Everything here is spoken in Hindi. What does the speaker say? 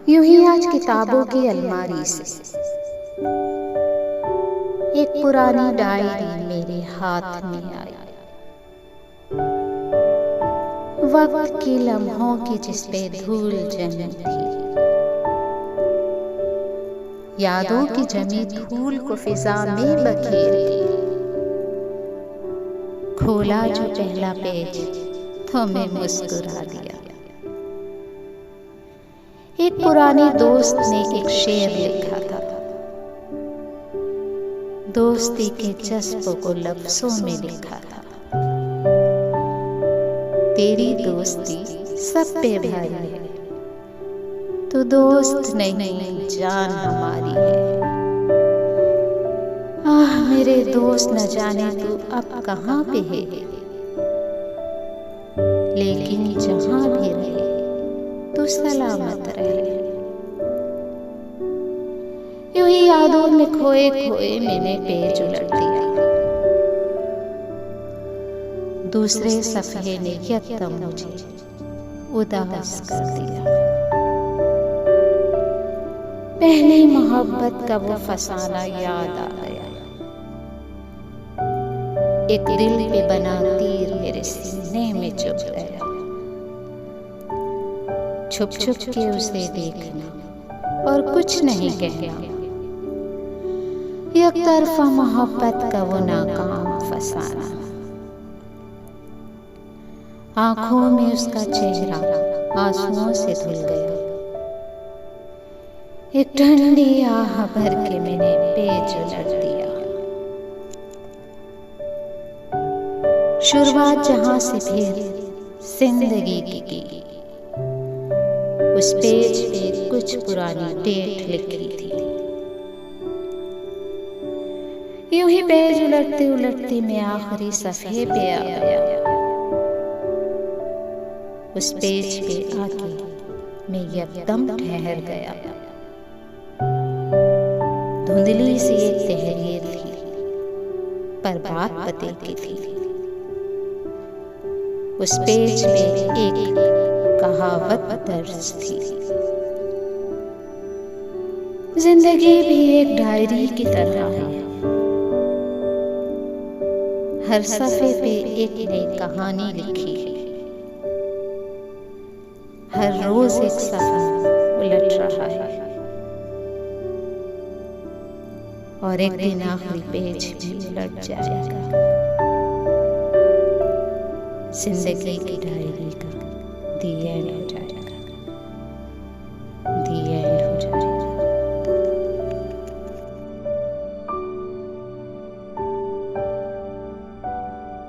यूं ही आज किताबों की अलमारी से एक पुरानी डायरी मेरे हाथ में आई। वक्त की लम्हों की जिसपे धूल जमी थी, यादों की जमी धूल को फिजा में बखेर के खोला जो पहला पेज तो मैं मुस्कुरा दिया। एक पुराने दोस्त ने एक शेर लिखा था, दोस्ती के जज्बों को लफ्जों में लिखा था। तेरी दोस्ती सब पे भारी है, तो दोस्त नहीं जान हमारी है। आह मेरे दोस्त न जाने तू अब कहाँ पे है, लेकिन जहाँ भी रहे तू सलामत रहे। यूं ही यादों में खोए खोए मैंने पेज उलट दिया। दूसरे सफ़े ने यकदम मुझे उदास कर दिया। पहली मोहब्बत का वो फसाना याद आ गया। एक दिल पे बना तीर मेरे सीने में चुभ गया। छुप छुप के उसे देखना और कुछ नहीं कहना, एक तरफा मोहब्बत का वो नाकाम फसाना। आंखों में उसका चेहरा आंसुओं से धुल गया। एक ठंडी आह भर के मैंने पेज उलट दिया। शुरुआत जहां से फिर जिंदगी की, उस पेज पे कुछ पुरानी डेट लिखी थी। यूं ही पेज उलटते उलटते मैं आखिरी सफ़े पे आ गया। उस पेज पे आके मैं एकदम ठहर गया। धुंधली सी एक तहरीर थी, पर बात पते की थी। उस पेज पे एक कहावत दर्ज थी, जिंदगी भी एक डायरी की तरह है। हर सफ़े पे एक नई कहानी लिखी है। हर रोज एक सफ़ा उलट रहा है, और एक दिन आखिरी पेज भी उलट जाएगा। जिंदगी की डायरी का दी एंड हो जाएगा।